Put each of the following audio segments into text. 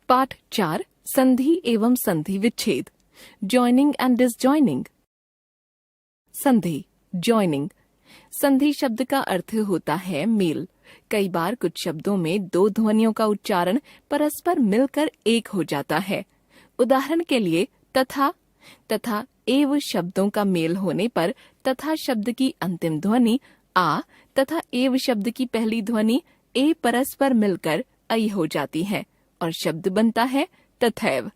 पाठ 4 संधि एवं संधि विच्छेद। Joining and disjoining. संधि जॉइनिंग। संधि शब्द का अर्थ होता है मेल। कई बार कुछ शब्दों में दो ध्वनियों का उच्चारण परस्पर मिलकर एक हो जाता है। उदाहरण के लिए तथा एव शब्दों का मेल होने पर तथा शब्द की अंतिम ध्वनि आ तथा एव शब्द की पहली ध्वनि ए परस्पर मिलकर ऐ हो जाती है और शब्द बनता है तथैव।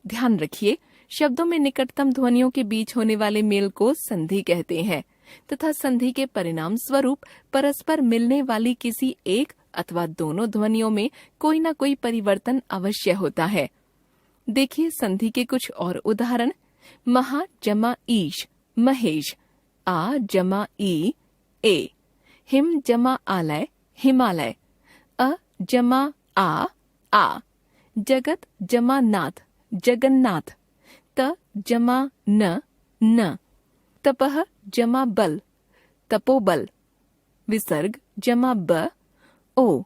ध्यान रखिए, शब्दों में निकटतम ध्वनियों के बीच होने वाले मेल को संधि कहते हैं तथा संधि के परिणाम स्वरूप परस्पर मिलने वाली किसी एक अथवा दोनों ध्वनियों में कोई न कोई परिवर्तन अवश्य होता है। देखिए संधि के कुछ और उदाहरण। महा जमा ईश महेश, आ जमा ई ए, हिम जमा आलय हिमालय, अ जमा आ, जगत जमा नाथ जगन्नाथ, त जमा न, तपह जमा बल तपोबल, विसर्ग जमा ब ओ।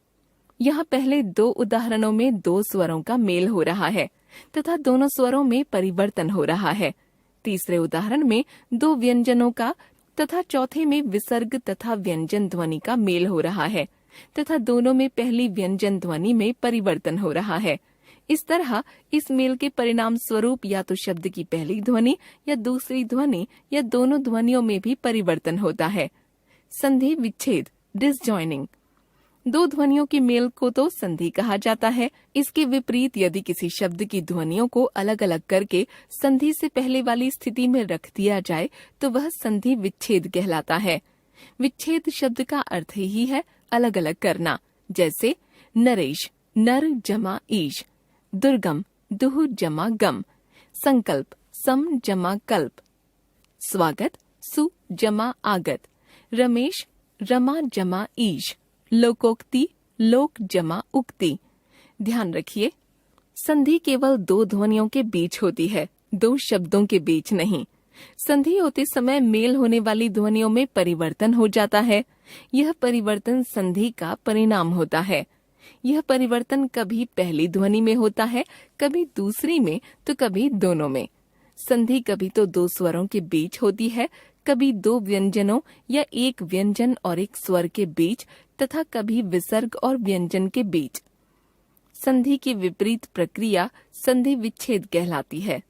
यहाँ पहले दो उदाहरणों में दो स्वरों का मेल हो रहा है तथा दोनों स्वरों में परिवर्तन हो रहा है। तीसरे उदाहरण में दो व्यंजनों का तथा चौथे में विसर्ग तथा व्यंजन ध्वनि का मेल हो रहा है तथा दोनों में पहली व्यंजन ध्वनि में परिवर्तन हो रहा है। इस तरह इस मेल के परिणाम स्वरूप या तो शब्द की पहली ध्वनि या दूसरी ध्वनि या दोनों ध्वनियों में भी परिवर्तन होता है। संधि विच्छेद डिसजॉइनिंग। दो ध्वनियों की मेल को तो संधि कहा जाता है। इसके विपरीत यदि किसी शब्द की ध्वनियों को अलग अलग करके संधि से पहले वाली स्थिति में रख दिया जाए तो वह संधि विच्छेद कहलाता है। विच्छेद शब्द का अर्थ ही है अलग अलग करना। जैसे नरेश नर जमा ईश, दुर्गम दुह जमा गम, संकल्प सम जमा कल्प, स्वागत सु जमा आगत, रमेश रमा जमा ईश, लोकोक्ति लोक जमा उक्ति। ध्यान रखिए, संधि केवल दो ध्वनियों के बीच होती है, दो शब्दों के बीच नहीं। संधि होते समय मेल होने वाली ध्वनियों में परिवर्तन हो जाता है। यह परिवर्तन संधि का परिणाम होता है। यह परिवर्तन कभी पहली ध्वनि में होता है, कभी दूसरी में तो कभी दोनों में। संधि कभी तो दो स्वरों के बीच होती है, कभी दो व्यंजनों या एक व्यंजन और एक स्वर के बीच तथा कभी विसर्ग और व्यंजन के बीच। संधि की विपरीत प्रक्रिया संधि विच्छेद कहलाती है।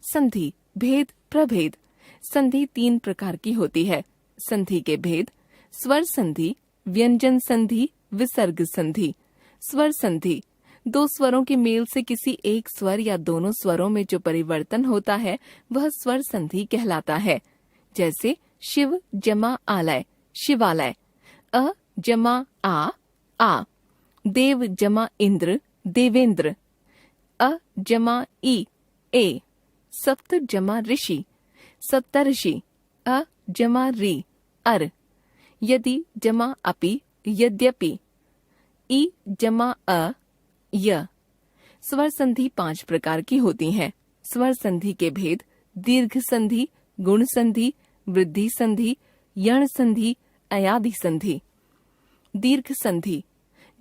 संधि भेद प्रभेद। संधि तीन प्रकार की होती है। संधि के भेद: स्वर संधि, व्यंजन संधि, विसर्ग संधि। स्वर संधि: दो स्वरों के मेल से किसी एक स्वर या दोनों स्वरों में जो परिवर्तन होता है वह स्वर संधि कहलाता है। जैसे शिव जमा आलय शिवालय, अ जमा आ, देव जमा इंद्र देवेंद्र, अ जमा ए, सप्त जमा ऋषि सप्तऋषि, अ जमा री अर, यदि जमा अपि यद्यपि, ई जमा अ य। स्वर संधि 5 प्रकार की होती हैं। स्वर संधि के भेद: दीर्घ संधि, गुण संधि, वृद्धि संधि, यण संधि, अयादि संधि। दीर्घ संधि: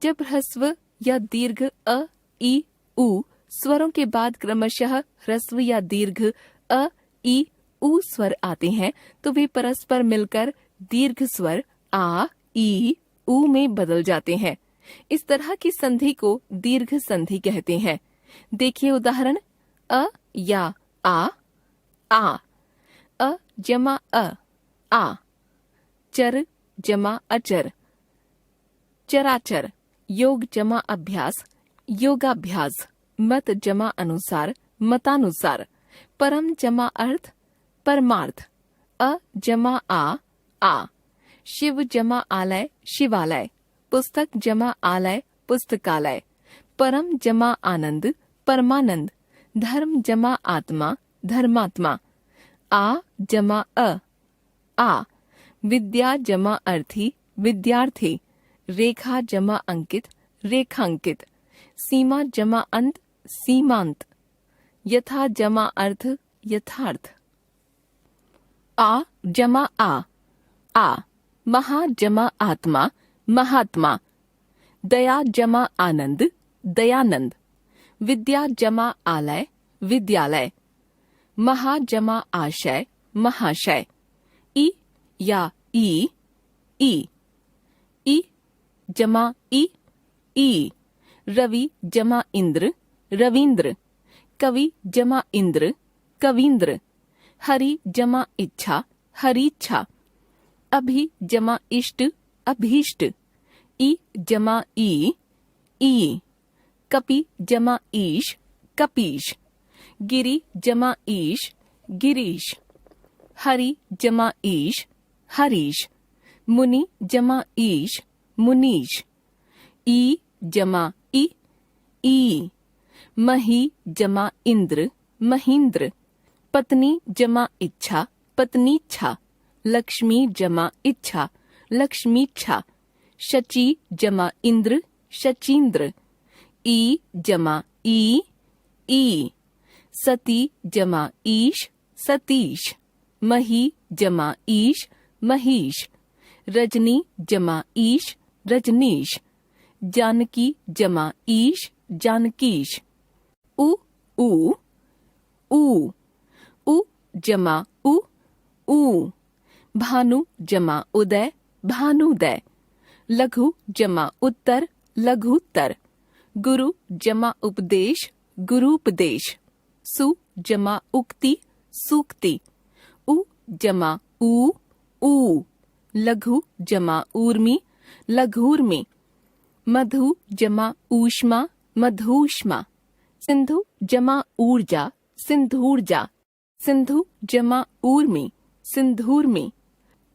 जब ह्रस्व या दीर्घ अ ई उ स्वरों के बाद क्रमशः ह्रस्व या दीर्घ अ ई उ स्वर आते हैं तो वे परस्पर मिलकर दीर्घ स्वर आ ई उ में बदल जाते हैं। इस तरह की संधि को दीर्घ संधि कहते हैं। देखिए उदाहरण: अ या आ, अ जमा आ, चर जमा अचर चराचर, योग जमा अभ्यास योगाभ्यास, मत जमा अनुसार मतानुसार, परम जमा अर्थ परमार्थ, अ जमा आ, शिव जमा आलय शिवालय, पुस्तक जमा आलय पुस्तकालय, परम जमा आनंद परमानंद, धर्म जमा आत्मा धर्मात्मा, आ जमा आ, विद्या जमा अर्थी विद्यार्थी, रेखा जमा अंकित रेखांकित, सीमा जमा अंत सीमांत, यथा जमा अर्थ यथार्थ। आ जमा आ, महा जमा आत्मा महात्मा, दया जमा आनंद दयानंद, विद्या जमा आलय विद्यालय, महा जमा आशय महाशय, ई या ई ई जमा ई, रवि जमा इंद्र रविंद्र, कवि जमा इंद्र कवींद्र, हरि जमा इच्छा हरीच्छा, अभि जमा इष्ट अभीष्ट, ई जमा ई, कपि जमा ईश कपीश, गिरि जमा ईश गिरीश, हरि जमा ईश हरीश, मुनि जमा ईश मुनीश, ई जमा ई, मही जमा इंद्र महींद्र, पत्नी जमा इच्छा पत्नीच्छा, लक्ष्मी जमा इच्छा लक्ष्मीच्छा, शची जमा इंद्र शचींद्र, ई जमा ई, सती जमा ईश सतीश, मही जमा ईश महीश, रजनी जमा ईश रजनीश, जानकी जमा ईश जानकीश, उ जमा ऊ, भानु जमा उदय भानुदय, लघु जमा उत्तर लघुत्तर, गुरु जमा उपदेश गुरूपदेश, सु जमा उक्ति सूक्ति, उ जमा ऊ, लघु जमा ऊर्मी लघूर्मी, मधु जमा ऊष्मा मधूष्मा, सिंधु जमा ऊर्जा सिंधूर्जा, सिंधु जमा ऊर्मी सिंधूर्मी,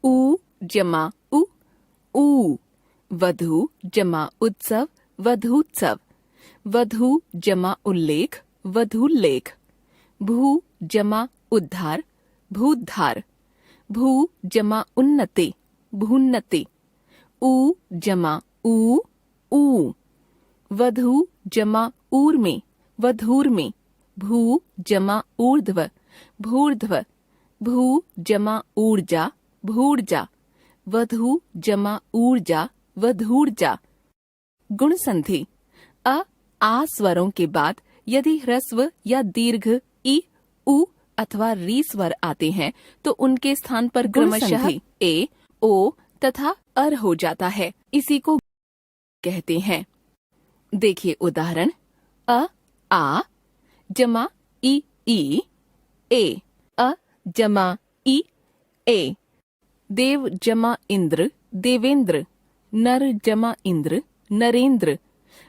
ऊ जमा ऊ, वधु जमा उत्सव वधूत्सव, वधु जमा उल्लेख वधूल्लेख, भू जमा उद्धार भूद्धार, भू जमा उन्नति भून्नति, ऊ जमा ऊ, वधु जमा ऊर्मी वधूर्मी, भू जमा ऊर्ध्व भूर्ध्व, भू जमा ऊर्जा भूर्जा, वधु जमा ऊर्जा वधूर्जा। गुण संधि, आ स्वरों के बाद यदि ह्रस्व या दीर्घ ई उ अथवा री स्वर आते हैं तो उनके स्थान पर क्रमशः ए ओ तथा अर हो जाता है। इसी को कहते हैं। देखिए उदाहरण, आ जमा ई ए, अ जमा ई ए, देव जमा इंद्र देवेंद्र, नर जमा इंद्र नरेंद्र,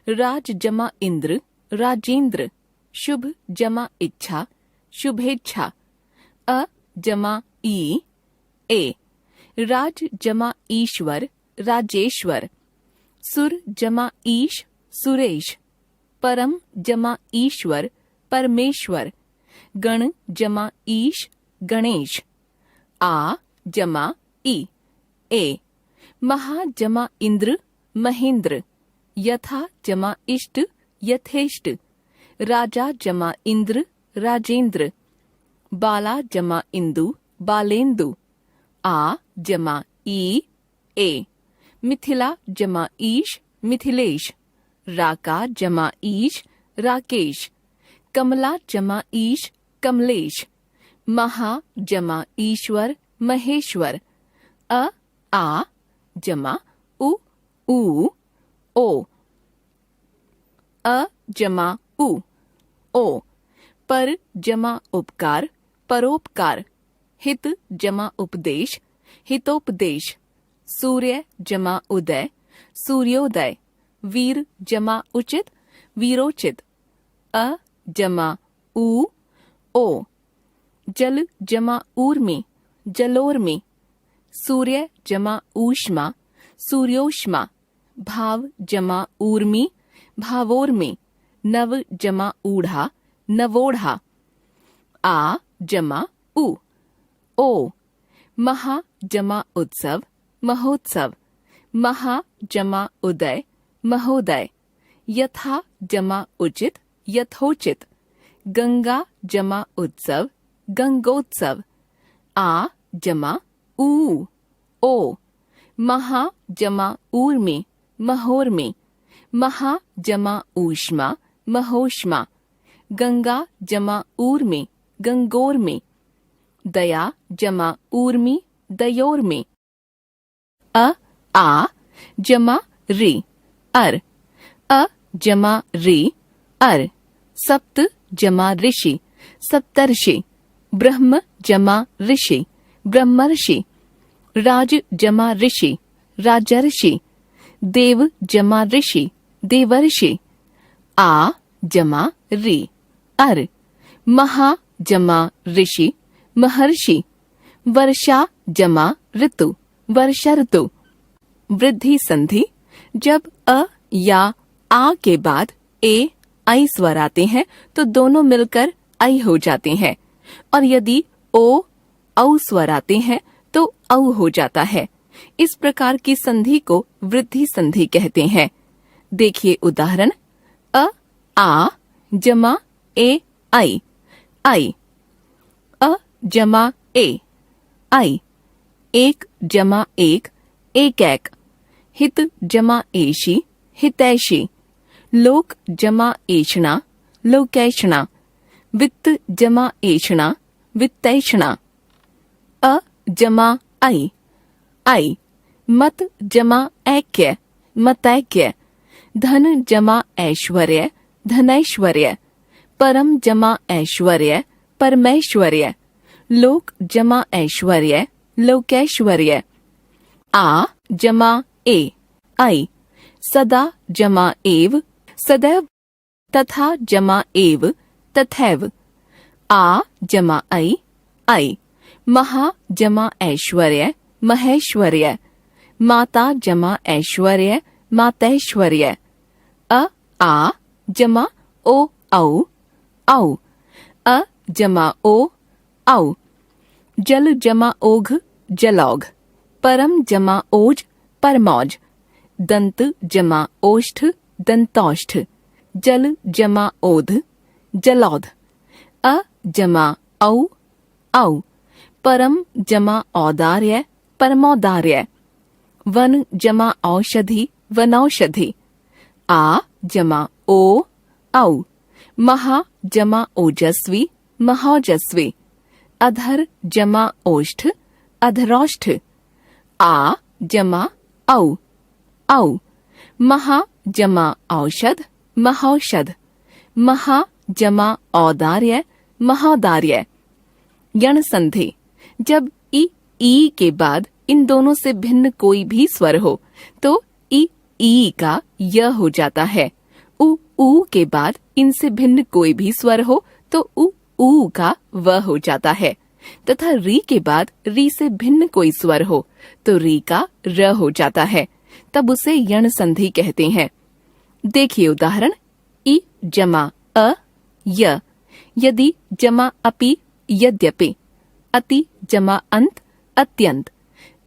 राज जमा इंद्र राजेंद्र, शुभ जमा इच्छा शुभेच्छा, अ जमा ई ए, राज जमा ईश्वर राजेश्वर, सुर जमा ईश सुरेश, परम जमा ईश्वर परमेश्वर, गण जमा ईश गणेश, आ जमा ई ए, महा जमा इंद्र महेंद्र, यथा जमा इष्ट यथेष्ट, राजा जमा इंद्र राजेंद्र, बाला जमा इंदु बालेंदु, आ जमा ई ए, मिथिला जमा ईश मिथिलेश, राका जमा ईश राकेश, कमला जमा ईश कमलेश, महा जमा ईश्वर महेश्वर, आ जमा उ ओ, अ जमा ओ, पर जमा उपकार परोपकार, हित जमा उपदेश हितोपदेश, सूर्य जमा उदय सूर्योदय, वीर जमा उचित वीरोचित, अ जमा ओ, जल जमा ऊर्मी जलोर्मी, सूर्य जमा ऊष्मा सूर्योष्मा, भाव जमा ऊर्मी भावोर्मी, नव जमा ऊढ़ा नवोढ़ा, आ जमा ओ, महा जमा उत्सव महोत्सव, महा जमा उदय महोदय, यथा जमा उचित यथोचित, गंगा जमा उत्सव गंगोत्सव, आ जमा ओ, महा जमा ऊर्मी महोर्मी, महा जमा ऊष्मा महोष्मा, गंगा जमा ऊर्मी, गंगोर में, दया जमा ऊर्मी, दयोर में, आ जमा री, अर, अ जमा री, अर, सप्त जमा ऋषि, सप्तर्षि, ब्रह्म जमा ऋषि, ब्रह्मर्षि, राज जमा ऋषि, राजर्षि, देव जमा ऋषि, देवर्षि, आ जमा री, अर, महा जमा ऋषि, महर्षि, वर्षा जमा ऋतु, वर्षा ऋतु। वृद्धि संधि, जब अ या आ के बाद ए आई स्वर आते हैं तो दोनों मिलकर आई हो जाते हैं, और यदि ओ औ स्वर आते हैं तो औ हो जाता है। इस प्रकार की संधि को वृद्धि संधि कहते हैं। देखिए उदाहरण, आ जमा ए आई, आई, अ जमा ए, आई, एक जमा एक, एक एक, हित जमा एशी, हितैषी, लोक जमा एषणा, लोकैषणा, वित्त जमा एषणा, वित्तैषणा, अ जमा आई, आई, मत जमा ऐक्य, मतैक्य, धन जमा ऐश्वर्य, धनैश्वर्य, परम जमा ऐश्वर्य, परमैश्वर्य, लोक जमा ऐश्वर्य, लोकैश्वर्य, आ जमा ए, आई, सदा जमा एव, सदैव, तथा जमा एव, तथैव, आ जमा आई, महा जमा ऐश्वर्य, महेश्वर्य, माता जमा ऐश्वर्य, मातैश्वर्य, आ जमा ओ औ, औ, अ जमा ओ, औ, जल जमा ओघ, जलौघ, परम जमा ओज, परमौज, दंत जमा ओष्ठ, दंतौष्ठ, जल जमा ओध, जलौध, अ जमा औ, औ, परम जमा औदार्य, परमौदार्य, वन जमा औषधि, वनौषधि, आ जमा ओ, औ, महा जमा ओजस्वी, महौजस्वी, अधर जमा ओष्ठ, अधरोष्ठ, आ जमा औ, औ, महा जमा औषध, महौषध, महा जमा औदार्य, महौदार्य। यण संधि, जब ई के बाद इन दोनों से भिन्न कोई भी स्वर हो तो ई का य हो जाता है। ऊ के बाद इनसे भिन्न कोई भी स्वर हो तो ऊ का व हो जाता है, तथा री के बाद री से भिन्न कोई स्वर हो तो री का र हो जाता है, तब उसे यण संधि कहते हैं। देखिए उदाहरण, इ जमा अ य, यदि जमा अपि, यद्यपि, अति जमा अंत, अत्यंत,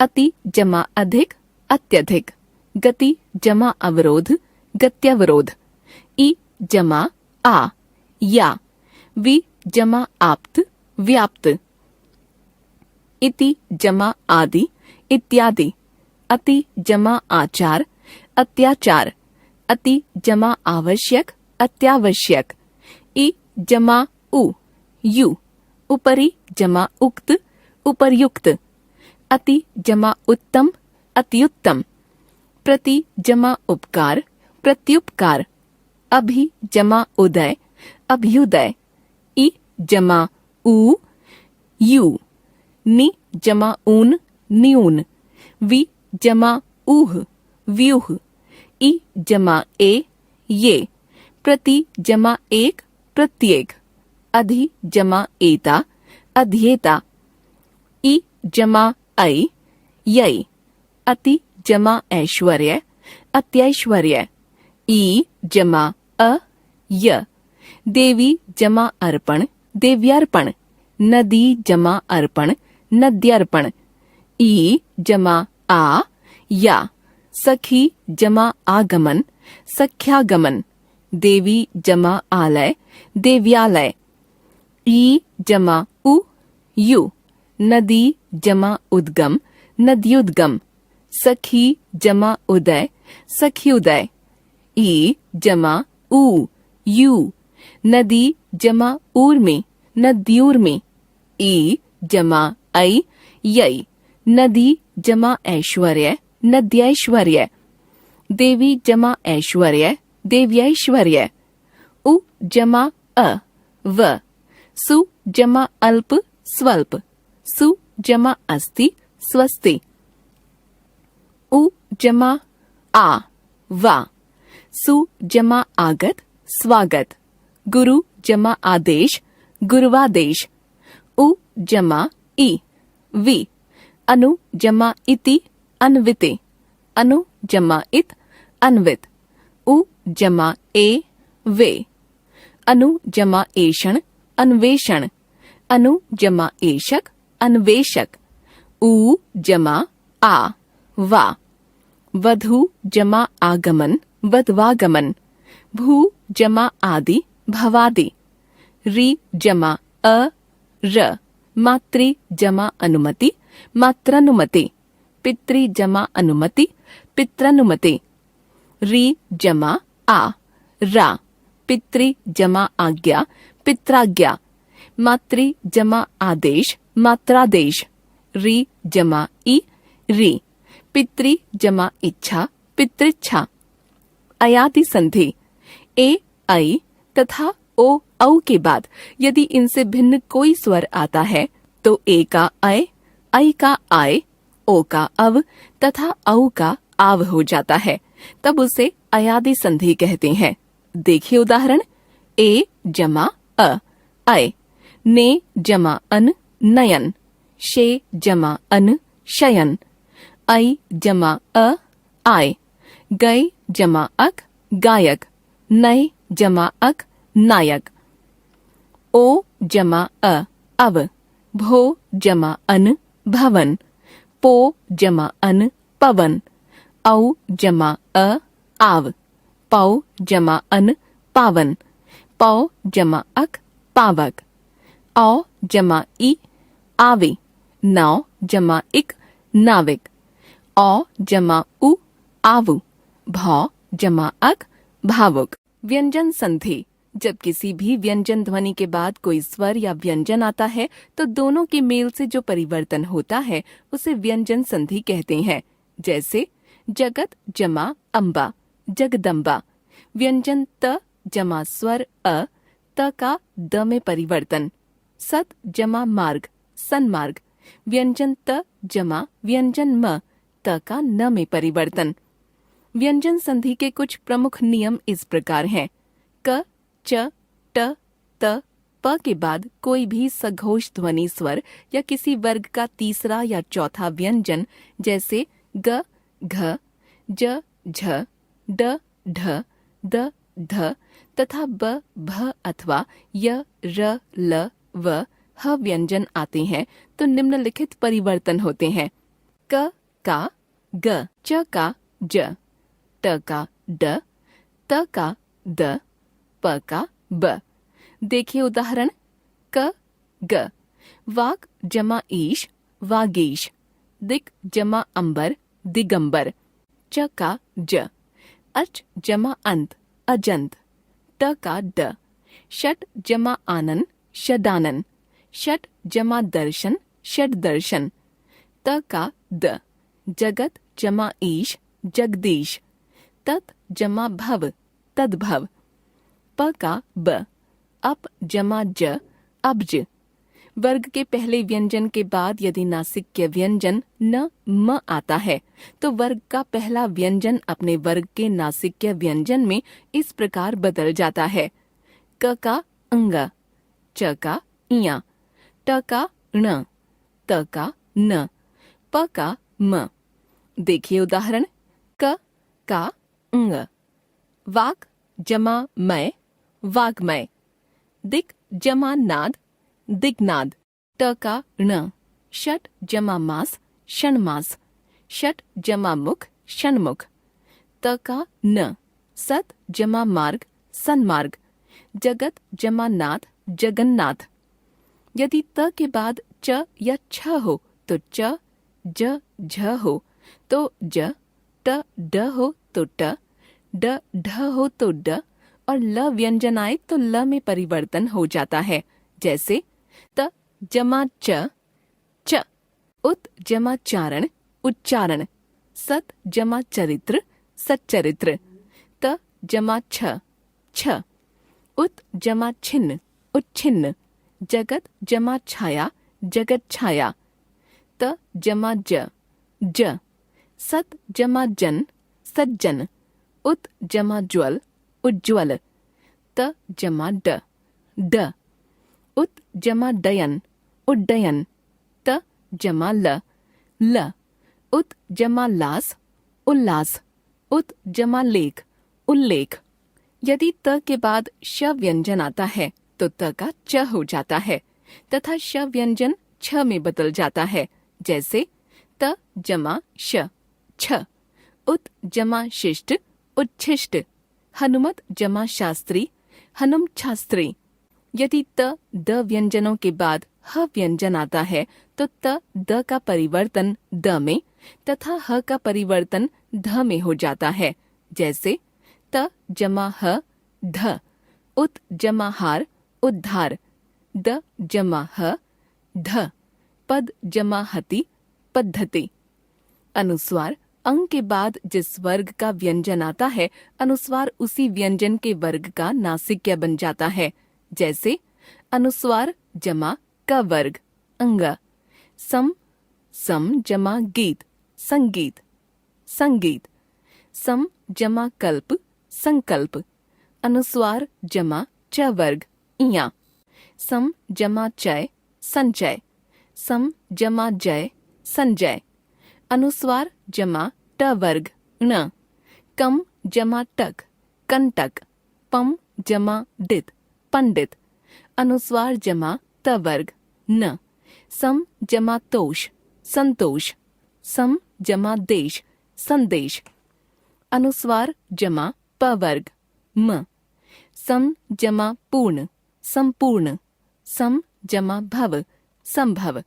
अति जमा अधिक, अत्यधिक, गति जमा अवरोध, गत्यवरोध, इ जमा आ, या, वि जमा आप्त, व्याप्त, इति जमा आदि, इत्यादि, अति जमा आचार, अत्याचार, अति जमा आवश्यक, अत्यावश्यक, इ जमा उ, यु, उपरि जमा उक्त, उपर्युक्त, अति जमा उत्तम, अत्युत्तम, प्रति जमा उपकार, प्रत्युपकार, अभि जमा उदय, अभ्युदय, इ जमा उ, यू, नि जमा ऊन, न्यून, वि जमा ऊह, व्यूह, इ जमा ए, ये, प्रति जमा एक, प्रत्येक, अधि जमा एता, अध्येता, इ जमा ऐ, यै, अति जमा ऐश्वर्य, अत्यैश्वर्य, ई जमा अ, य, देवी जमा अर्पण, देव्यार्पण, नदी जमा अर्पण, नद्यर्पण, ई जमा आ, या, सखी जमा आगमन, सख्यागमन, देवी जमा आलय, देव्यालय, ई जमा उ, यु, नदी जमा उद्गम, नद्युद्गम, सखी जमा उदय, सख्युदय, ई जमा उ, यू, नदी जमा ऊर में, नद्यूर में। ई जमा ऐ, यै, नदी जमा ऐश्वर्य, नद्यैश्वर्य। देवी जमा ऐश्वर्य, देव्यैश्वर्य। उ जमा अ, व, सु जमा अल्प, स्वल्प, सु जमा अस्ति, स्वस्ति। उ जमा आ, वा, सु जमा आगत, स्वागत। गुरु जमा आदेश, गुरुवादेश। उ जमा ई, वि, अनु जमा इति, अन्विते, अनु जमा इत, अन्वित। उ जमा ए, वे, अनु जमा एषण, अन्वेषण। अनु जमा एषक, अन्वेषक। ऊ जमा आ, वा, वधु जमा आगमन, वध्वागमन। भू जमा आदि, भवादि। रि जमा अ, र, मातृ जमा अनुमति, मात्रानुमति। पितृ जमा अनुमति, पित्रानुमति। रि जमा आ, रा, पितृ जमा आज्ञा, पित्राज्ञा। मातृ जमा आदेश, मात्रादेश। रि जमा ई, रि, पितृ जमा इच्छा, पितृच्छा। अयादि संधि। ए, ऐ तथा ओ, औ के बाद यदि इनसे भिन्न कोई स्वर आता है तो ए का ऐ का आय, ओ का अव तथा औ का आव हो जाता है, तब उसे अयादि संधि कहते हैं। देखिए उदाहरण। ए जमा अ, अय। ने जमा अन, नयन। शे जमा अन, शयन। ऐ जमा अ, आय। गय जमा अक, गायक। नय जमा अक, नायक। ओ जमा अ, अव। भो जमा अन, भवन। पो जमा अन, पवन। औ जमा अ, आव। पौ जमा अन, पावन। पौ जमा अक, पावक। औ जमा ई, आवे। नौ जमा इक, नाविक। औ जमा उ, आवु। भौ जमा अक, भावुक। व्यंजन संधि। जब किसी भी व्यंजन ध्वनि के बाद कोई स्वर या व्यंजन आता है तो दोनों के मेल से जो परिवर्तन होता है उसे व्यंजन संधि कहते हैं। जैसे जगत जमा अम्बा, जगदम्बा। व्यंजन त जमा स्वर अ, त का द में परिवर्तन। सत जमा मार्ग, सन्मार्ग। व्यंजन त जमा व्यंजन म, त का न में परिवर्तन। व्यंजन संधि के कुछ प्रमुख नियम इस प्रकार हैं। क, च, ट, त, प के बाद कोई भी सघोष ध्वनि स्वर या किसी वर्ग का तीसरा या चौथा व्यंजन जैसे ग, घ, ज, झ, ड, ढ, द, ध तथा ब, भ अथवा य, र, ल, व, ह व्यंजन आते हैं तो निम्नलिखित परिवर्तन होते हैं। क का ग, च का ज, ट का ड, त का द, प का ब। देखिए उदाहरण। क, ग। वाक जमा ईश, वागीश। दिक जमा अंबर, दिगंबर। च का ज। अच जमा अंत, अजंत। ट का ड। षट जमा आनन, षडानन। षट जमा दर्शन, षड दर्शन। त का द। जगत जमा ईश, जगदीश। तत् जमा भव, तद्भव। प का ब। अप जमा ज, अब्ज। वर्ग के पहले व्यंजन के बाद यदि नासिक्य व्यंजन न, म आता है तो वर्ग का पहला व्यंजन अपने वर्ग के नासिक्य व्यंजन में इस प्रकार बदल जाता है। क का अंग, च का इया, ट का ण, त का न, प का म। देखिए उदाहरण। क का अंग। वाक जमा मय, वाग्मय। दिक जमा नाद, दिग्नाद। ट का ण। षट जमा मास, षणमास। षट जमा मुख, षणमुख। त का न। सत जमा मार्ग, सन्मार्ग। जगत जमा नाथ, जगन्नाथ। यदि त के बाद च या छ हो तो च, ज, झ हो तो ज, ट, ड हो तो ट, ड, ढ हो तो ड और ल व्यंजन आए तो ल में परिवर्तन हो जाता है। जैसे त जमा च, च। उत जमा चारण, उच्चारण। सत जमा चरित्र, सच्चरित्र। त जमा छ, छ। उत जमा छिन्न, उच्छिन्न। जगत जमा छाया, जगत छाया। त जमा ज, ज। सत जमा जन, सज्जन। उत जमा ज्वल, उज्ज्वल। त जमा ड, ड। उत जमा डयन, उड्डयन। त जमा ल, ल। उत जमा लास, उल्लास। उत जमा लेख, उल्लेख। यदि त के बाद श व्यंजन आता है तो त का च हो जाता है तथा श व्यंजन छ में बदल जाता है। जैसे त जमा श, छ। उत जमा शिष्ट, उच्छिष्ट। हनुमत जमा शास्त्री, हनुम छास्त्री। यदि त द व्यंजनों के बाद ह व्यंजन आता है तो त द का परिवर्तन द में तथा ह का परिवर्तन ध में हो जाता है। जैसे त जमा ह, ध। उत जमा हार, उद्धार। द जमा ह, ध। पद जमा हति, पद्धति। अनुस्वार अंग के बाद जिस वर्ग का व्यंजन आता है अनुस्वार उसी व्यंजन के वर्ग का नासिक्य बन जाता है। जैसे अनुस्वार जमा क वर्ग, अंग। सम, सम जमा गीत, संगीत, संगीत। सम जमा कल्प, संकल्प। अनुस्वार जमा च वर्ग, इया। सम जमा चय, संचय। सम जमा जय, संजय। अनुस्वार जमा ट वर्ग, ण। कम जमा टक, कंटक। पम जमा डित, पंडित। अनुस्वार जमा त वर्ग, न। सम जमा तोष, संतोष। सम जमा देश, संदेश। अनुस्वार जमा प वर्ग, म। सम जमा पूर्ण, संपूर्ण। सम जमा भव, संभव।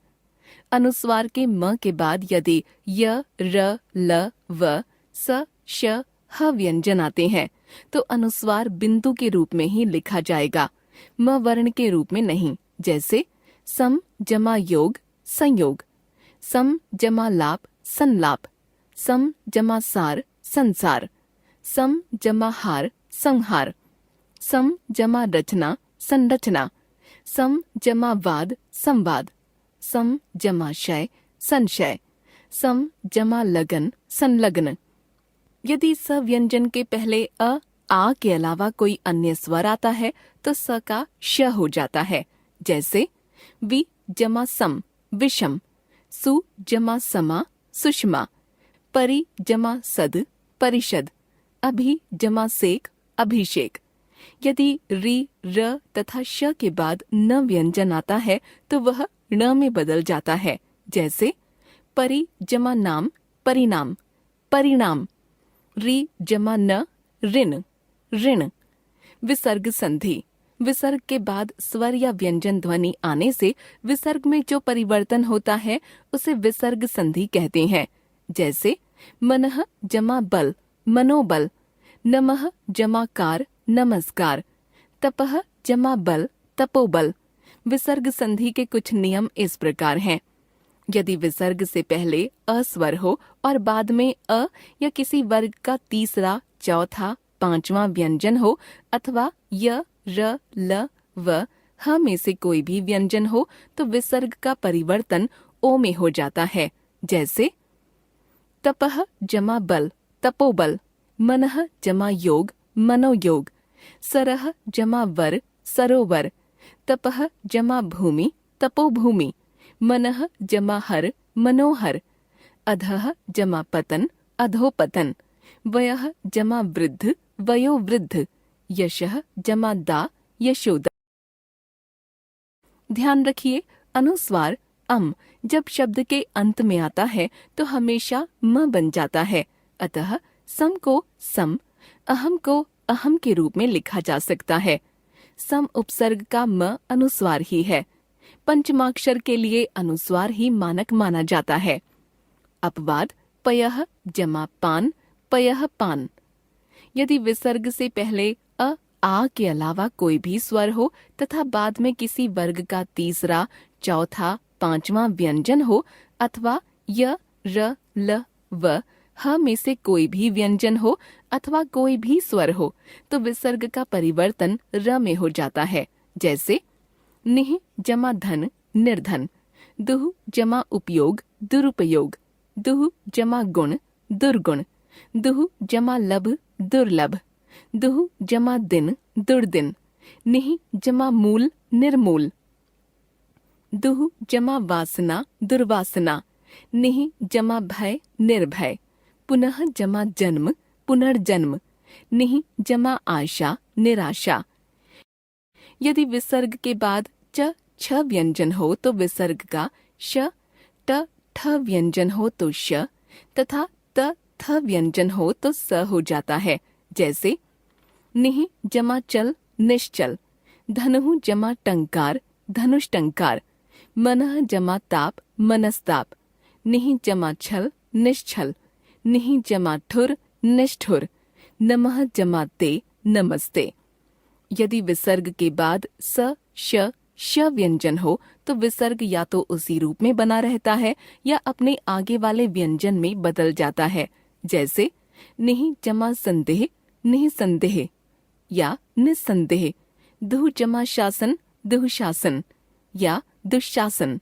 अनुस्वार के म के बाद यदि य, र, ल, व, स, श, ह व्यंजन आते हैं तो अनुस्वार बिंदु के रूप में ही लिखा जाएगा, म वर्ण के रूप में नहीं। जैसे सम जमा योग, संयोग। सम जमा लाप, संलाप। सम जमा सार, संसार। सम जमा हार, संहार। सम जमा रचना, संरचना। सम जमा वाद, संवाद। सम जमा शय, संशय। सम जमा लगन, संलग्न। यदि स व्यंजन के पहले अ, आ के अलावा कोई अन्य स्वर आता है तो स का श हो जाता है। जैसे वि जमा सम, विषम। सु जमा समा, सुषमा। परि जमा सद, परिषद। अभि जमा सेक, अभिषेक। यदि रि, र तथा श के बाद न व्यंजन आता है तो वह ण में बदल जाता है। जैसे परि जमा नाम, परिणाम, परिणाम। रि जमा न, ऋण, ऋण। विसर्ग संधि विसर्ग के बाद स्वर या व्यंजन ध्वनि आने से विसर्ग में जो परिवर्तन होता है उसे विसर्ग संधि कहते हैं। जैसे मनः जमा बल, मनोबल। नमः जमा कार, नमस्कार। तपः जमा बल, तपोबल। विसर्ग संधि के कुछ नियम इस प्रकार हैं। यदि विसर्ग से पहले अ स्वर हो और बाद में अ या किसी वर्ग का तीसरा, चौथा, पांचवा व्यंजन हो अथवा य, र, ल, व, ह में से कोई भी व्यंजन हो तो विसर्ग का परिवर्तन ओ में हो जाता है। जैसे तपः जमा बल, तपोबल। मनः जमा योग, मनोयोग। सरः जमा वर, सरोवर। तपः जमा भूमि, तपोभूमि। मनः जमा हर, मनोहर। अधः जमा पतन, अधोपतन। वयः जमा वृद्ध, वयोवृद्ध। यशः जमा दा, यशोदा। ध्यान रखिए, अनुस्वार अम जब शब्द के अंत में आता है तो हमेशा म बन जाता है। अतः सम को सम, अहम को अहम के रूप में लिखा जा सकता है। सम उपसर्ग का म अनुस्वार ही है। पंचमाक्षर के लिए अनुस्वार ही मानक माना जाता है। अपवाद पयः जमा पान, पयः पान। यदि विसर्ग से पहले अ आ के अलावा कोई भी स्वर हो तथा बाद में किसी वर्ग का तीसरा, चौथा, पांचवा व्यंजन हो अथवा य, र, ल, व, ह में से कोई भी व्यंजन हो अथवा कोई भी स्वर हो तो विसर्ग का परिवर्तन र में हो जाता है। जैसे निह जमा धन, निर्धन, दुह जमा उपयोग, दुरुपयोग, दुह जमा गुण, दुर्गुण, दुह जमा लभ, दुर्लभ, दुह जमा दिन, दुर्दिन, निह जमा मूल, निर्मूल, दुह जमा वासना, दुर्वासना, निह जमा भय, निर्भय, पुनः जमा जन्म, पुनर्जन्म, निह जमा आशा, निराशा। यदि विसर्ग के बाद च, छ व्यंजन हो तो विसर्ग का श, ट, ठ व्यंजन हो तो श तथा त, थ व्यंजन हो तो स हो जाता है। जैसे निह जमा चल, निश्चल, धनुः जमा टंकार, धनुष टंकार, मनः जमा ताप, मनस्ताप, निह जमा छल, निश्छल, निह जमा ठुर, निष्ठुर, नमः जमा ते, नमस्ते। यदि विसर्ग के बाद स, श व्यंजन हो तो विसर्ग या तो उसी रूप में बना रहता है या अपने आगे वाले व्यंजन में बदल जाता है। जैसे निह जमा संदेह, निःसंदेह, या निस्संदेह, दुह जमा शासन, दुःशासन, या दुःशासन।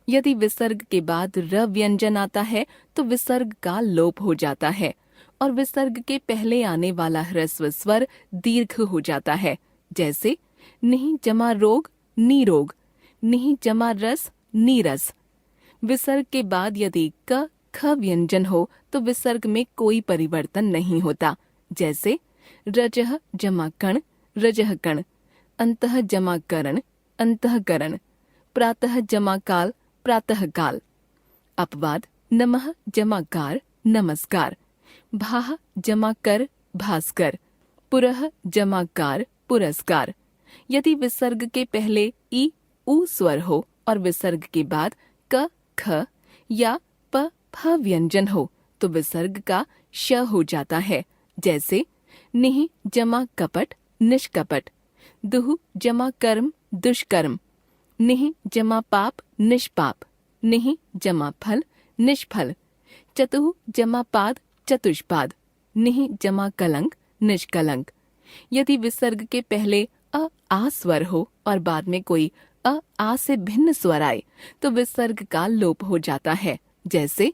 यदि विसर्ग के बाद र व्यंजन आता है तो विसर्ग का लोप हो जाता है और विसर्ग के पहले आने वाला ह्रस्व स्वर दीर्घ हो जाता है। जैसे निह जमा रोग, निरोग, निह जमा रस, नीरस। विसर्ग के बाद यदि क, ख व्यंजन हो तो विसर्ग में कोई परिवर्तन नहीं होता। जैसे रजह जमा कण, रजह कण, अंतः जमा करण, अंतःकरण, प्रातः जमा काल, प्रातः काल। अपवाद नमः जमा कार, नमस्कार, भाः जमा कर, भास्कर, पुरः जमा कार, पुरस्कार। यदि विसर्ग के पहले ई, उ स्वर हो और विसर्ग के बाद क, ख या प, फ व्यंजन हो तो विसर्ग का श हो जाता है। जैसे निह जमा कपट, निष्कपट, दुह जमा कर्म, दुष्कर्म, निह जमा पाप, निष्पाप, निह जमा फल, निष्फल, चतुः जमा पाद, चतुष्पाद, निह जमा कलंक, निष्कलंक। यदि विसर्ग के पहले अ, आ स्वर हो और बाद में कोई अ, आ से भिन्न स्वर आए तो विसर्ग का लोप हो जाता है। जैसे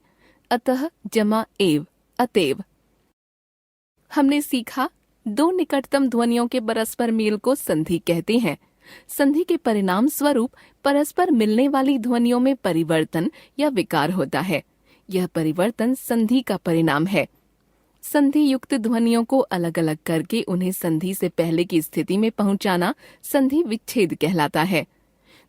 अतः जमा एव, अतएव। हमने सीखा दो निकटतम ध्वनियों के परस्पर मेल को संधि कहते हैं। संधि के परिणाम स्वरूप परस्पर मिलने वाली ध्वनियों में परिवर्तन या विकार होता है। यह परिवर्तन संधि का परिणाम है। संधि युक्त ध्वनियों को अलग अलग करके उन्हें संधि से पहले की स्थिति में पहुंचाना संधि विच्छेद कहलाता है।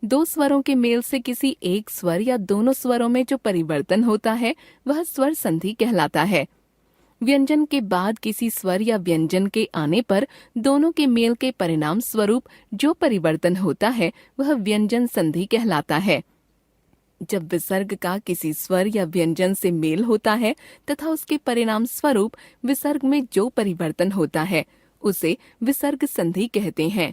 दो स्वरों के मेल से किसी एक स्वर या दोनों स्वरों में जो परिवर्तन होता है वह स्वर संधि कहलाता है। व्यंजन के बाद किसी स्वर या व्यंजन के आने पर दोनों के मेल के परिणाम स्वरूप जो परिवर्तन होता है वह व्यंजन संधि कहलाता है। जब विसर्ग का किसी स्वर या व्यंजन से मेल होता है तथा उसके परिणाम स्वरूप विसर्ग में जो परिवर्तन होता है उसे विसर्ग संधि कहते हैं।